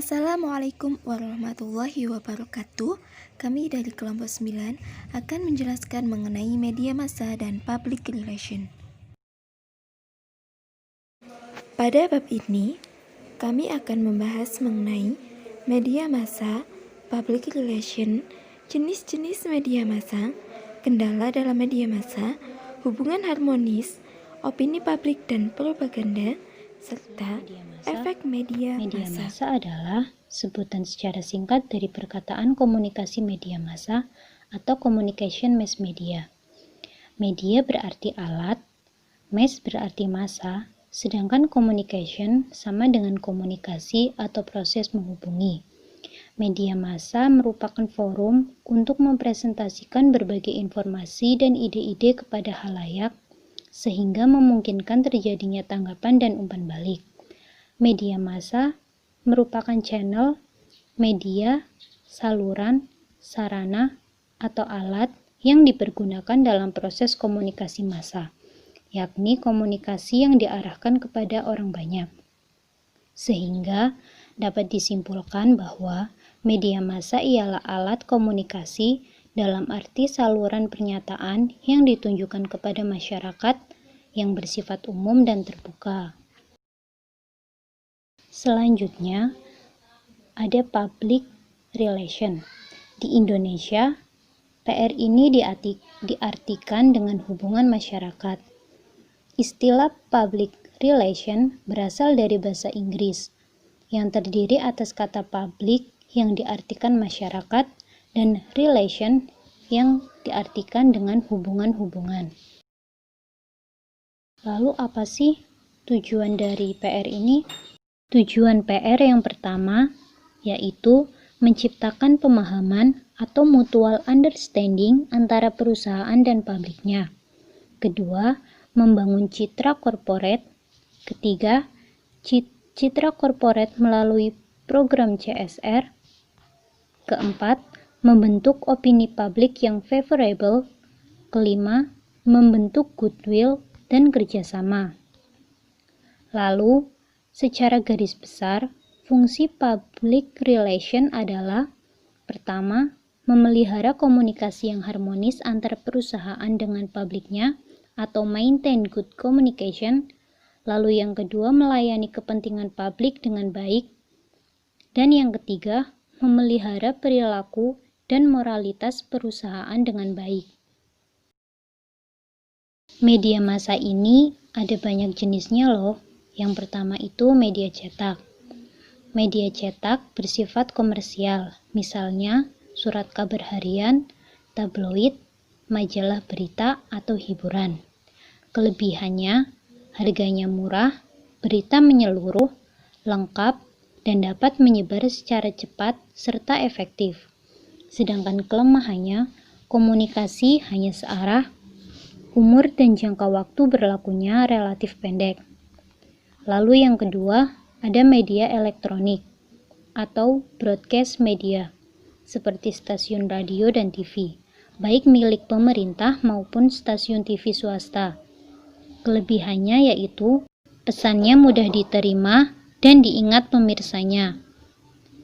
Assalamualaikum warahmatullahi wabarakatuh. Kami dari kelompok 9 akan menjelaskan mengenai media massa dan public relation. Pada bab ini, kami akan membahas mengenai media massa, public relation, jenis-jenis media massa, kendala dalam media massa, hubungan harmonis, opini publik dan propaganda, serta efek media massa. Massa adalah sebutan secara singkat dari perkataan komunikasi media massa atau communication mass media. Media berarti alat, mass berarti massa, sedangkan communication sama dengan komunikasi atau proses menghubungi. Media massa merupakan forum untuk mempresentasikan berbagai informasi dan ide-ide kepada khalayak, sehingga memungkinkan terjadinya tanggapan dan umpan balik. Media massa merupakan channel, media, saluran, sarana, atau alat yang dipergunakan dalam proses komunikasi massa, yakni komunikasi yang diarahkan kepada orang banyak. Sehingga dapat disimpulkan bahwa media massa ialah alat komunikasi dalam arti saluran pernyataan yang ditunjukkan kepada masyarakat yang bersifat umum dan terbuka. Selanjutnya, ada public relation. Di Indonesia, PR ini diartikan dengan hubungan masyarakat. Istilah public relation berasal dari bahasa Inggris, yang terdiri atas kata public yang diartikan masyarakat dan relation yang diartikan dengan hubungan-hubungan. Lalu apa sih tujuan dari PR ini? Tujuan PR yang pertama yaitu menciptakan pemahaman atau mutual understanding antara perusahaan dan publiknya. Kedua, membangun citra korporat. Ketiga, citra korporat melalui program CSR. Keempat, membentuk opini publik yang favorable. Kelima, membentuk goodwill dan kerjasama. Lalu, secara garis besar, fungsi public relation adalah: pertama, memelihara komunikasi yang harmonis antar perusahaan dengan publiknya atau maintain good communication. Lalu yang kedua, melayani kepentingan publik dengan baik. Dan yang ketiga, memelihara perilaku dan moralitas perusahaan dengan baik. Media massa ini ada banyak jenisnya loh. Yang pertama itu media cetak. Media cetak bersifat komersial, misalnya surat kabar harian, tabloid, majalah berita, atau hiburan. Kelebihannya, harganya murah, berita menyeluruh, lengkap, dan dapat menyebar secara cepat serta efektif. Sedangkan kelemahannya, komunikasi hanya searah, umur dan jangka waktu berlakunya relatif pendek. Lalu yang kedua, ada media elektronik atau broadcast media, seperti stasiun radio dan TV, baik milik pemerintah maupun stasiun TV swasta. Kelebihannya yaitu pesannya mudah diterima dan diingat pemirsanya,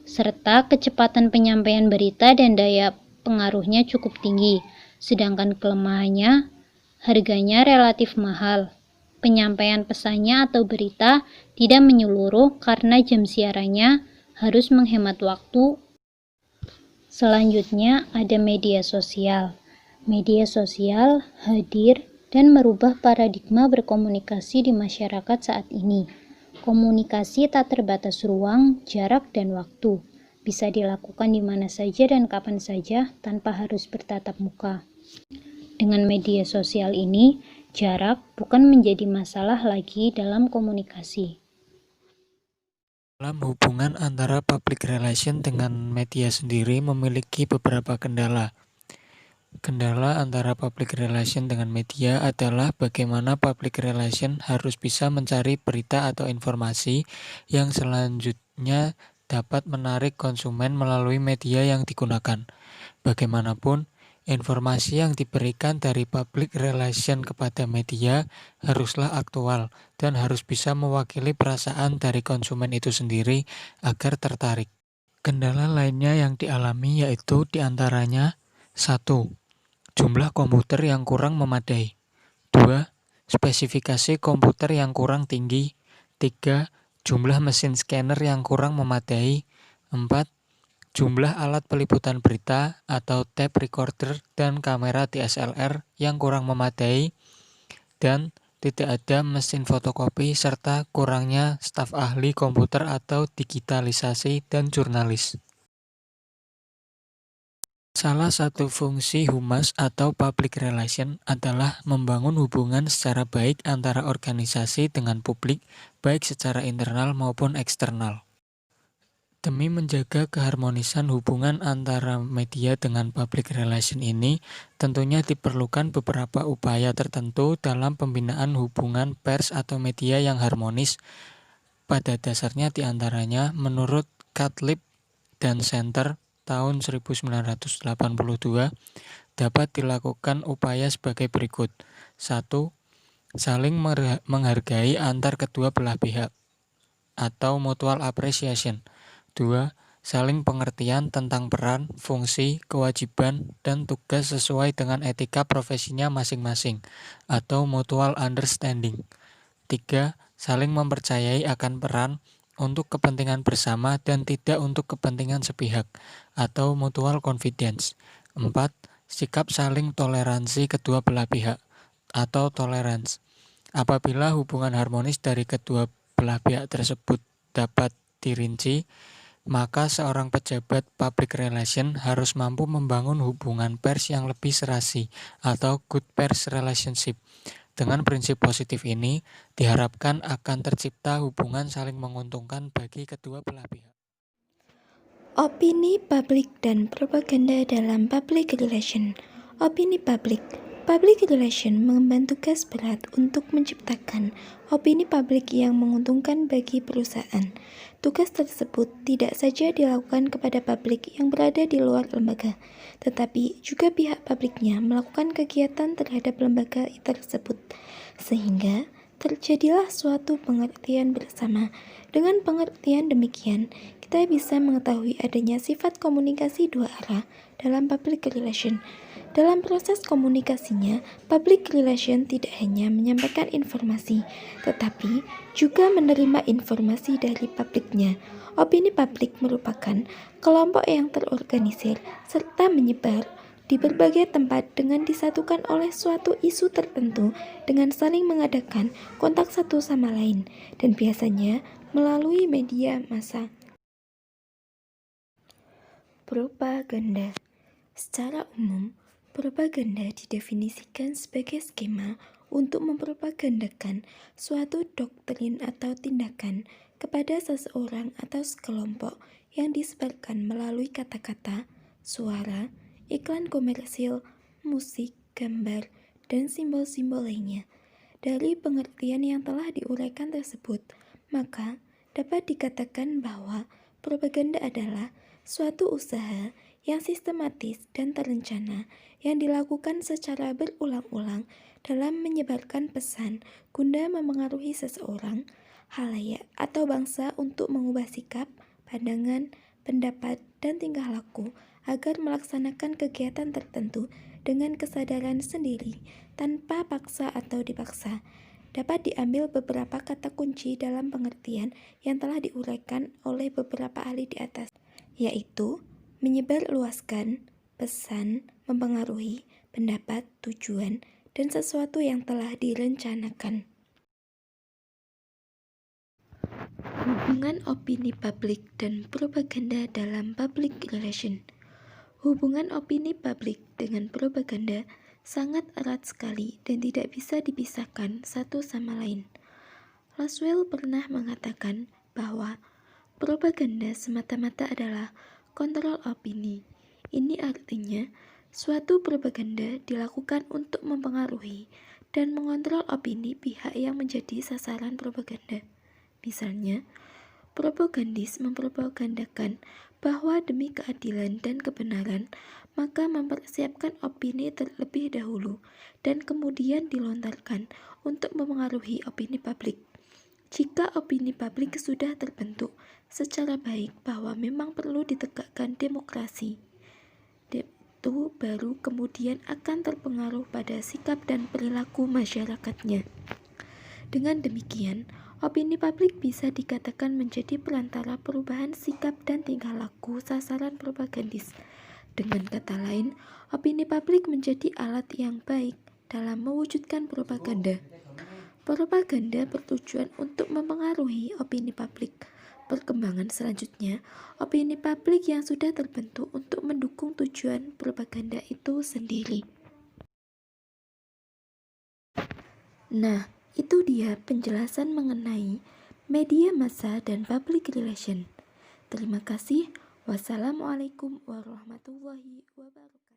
serta kecepatan penyampaian berita dan daya pengaruhnya cukup tinggi. Sedangkan kelemahannya, harganya relatif mahal. Penyampaian pesannya atau berita tidak menyeluruh karena jam siarannya harus menghemat waktu. Selanjutnya ada media sosial. Media sosial hadir dan merubah paradigma berkomunikasi di masyarakat saat ini. Komunikasi tak terbatas ruang, jarak, dan waktu. Bisa dilakukan di mana saja dan kapan saja tanpa harus bertatap muka. Dengan media sosial ini, jarak bukan menjadi masalah lagi dalam komunikasi. Dalam hubungan antara public relation dengan media sendiri memiliki beberapa kendala. Kendala antara public relation dengan media adalah bagaimana public relation harus bisa mencari berita atau informasi yang selanjutnya dapat menarik konsumen melalui media yang digunakan. Bagaimanapun, Informasi yang diberikan dari public relation kepada media haruslah aktual dan harus bisa mewakili perasaan dari konsumen itu sendiri agar tertarik. Kendala lainnya yang dialami yaitu diantaranya 1. Jumlah komputer yang kurang memadai. 2. Spesifikasi komputer yang kurang tinggi. 3. Jumlah mesin scanner yang kurang memadai. 4. Jumlah alat peliputan berita atau tape recorder dan kamera DSLR yang kurang memadai. Dan tidak ada mesin fotokopi serta kurangnya staf ahli komputer atau digitalisasi dan jurnalis. Salah satu fungsi humas atau public relation adalah membangun hubungan secara baik antara organisasi dengan publik, baik secara internal maupun eksternal. Demi menjaga keharmonisan hubungan antara media dengan public relation ini, tentunya diperlukan beberapa upaya tertentu dalam pembinaan hubungan pers atau media yang harmonis. Pada dasarnya diantaranya menurut Catlip dan Center tahun 1982 dapat dilakukan upaya sebagai berikut. 1. Saling menghargai antar kedua belah pihak atau mutual appreciation. 2. Saling pengertian tentang peran, fungsi, kewajiban, dan tugas sesuai dengan etika profesinya masing-masing atau mutual understanding. 3. Saling mempercayai akan peran untuk kepentingan bersama dan tidak untuk kepentingan sepihak atau mutual confidence. 4. Sikap saling toleransi kedua belah pihak atau tolerance. Apabila hubungan harmonis dari kedua belah pihak tersebut dapat dirinci, maka seorang pejabat public relation harus mampu membangun hubungan pers yang lebih serasi atau good pers relationship. Dengan prinsip positif ini, diharapkan akan tercipta hubungan saling menguntungkan bagi kedua belah pihak. Opini publik dan propaganda dalam public relation. Opini publik. Public relation mengemban tugas berat untuk menciptakan opini publik yang menguntungkan bagi perusahaan. Tugas tersebut tidak saja dilakukan kepada publik yang berada di luar lembaga, tetapi juga pihak publiknya melakukan kegiatan terhadap lembaga tersebut, sehingga terjadilah suatu pengertian bersama. Dengan pengertian demikian, kita bisa mengetahui adanya sifat komunikasi dua arah dalam public relation. Dalam proses komunikasinya, public relation tidak hanya menyampaikan informasi, tetapi juga menerima informasi dari publiknya. Opini publik merupakan kelompok yang terorganisir serta menyebar di berbagai tempat dengan disatukan oleh suatu isu tertentu dengan saling mengadakan kontak satu sama lain dan biasanya melalui media massa. Propaganda. Secara umum, propaganda didefinisikan sebagai skema untuk mempropagandakan suatu doktrin atau tindakan kepada seseorang atau sekelompok yang disebarkan melalui kata-kata, suara, iklan komersil, musik, gambar, dan simbol-simbol lainnya. Dari pengertian yang telah diuraikan tersebut, maka dapat dikatakan bahwa propaganda adalah suatu usaha yang sistematis dan terencana yang dilakukan secara berulang-ulang dalam menyebarkan pesan guna memengaruhi seseorang, halayak, atau bangsa untuk mengubah sikap, pandangan, pendapat, dan tingkah laku agar melaksanakan kegiatan tertentu dengan kesadaran sendiri, tanpa paksa atau dipaksa. Dapat diambil beberapa kata kunci dalam pengertian yang telah diuraikan oleh beberapa ahli di atas, yaitu menyebarluaskan, pesan, mempengaruhi, pendapat, tujuan, dan sesuatu yang telah direncanakan. Hubungan opini publik dan propaganda dalam public relation. Hubungan opini publik dengan propaganda sangat erat sekali dan tidak bisa dipisahkan satu sama lain. Laswell pernah mengatakan bahwa propaganda semata-mata adalah kontrol opini. Ini artinya suatu propaganda dilakukan untuk mempengaruhi dan mengontrol opini pihak yang menjadi sasaran propaganda. Misalnya, propagandis mempropagandakan bahwa demi keadilan dan kebenaran, maka mempersiapkan opini terlebih dahulu dan kemudian dilontarkan untuk memengaruhi opini publik. Jika opini publik sudah terbentuk secara baik bahwa memang perlu ditegakkan demokrasi, itu baru kemudian akan terpengaruh pada sikap dan perilaku masyarakatnya. Dengan demikian, opini publik bisa dikatakan menjadi perantara perubahan sikap dan tingkah laku sasaran propagandis. Dengan kata lain, opini publik menjadi alat yang baik dalam mewujudkan propaganda. Propaganda bertujuan untuk mempengaruhi opini publik. Perkembangan selanjutnya, opini publik yang sudah terbentuk untuk mendukung tujuan propaganda itu sendiri. Nah, itu dia penjelasan mengenai media massa dan public relation. Terima kasih. Wassalamualaikum warahmatullahi wabarakatuh.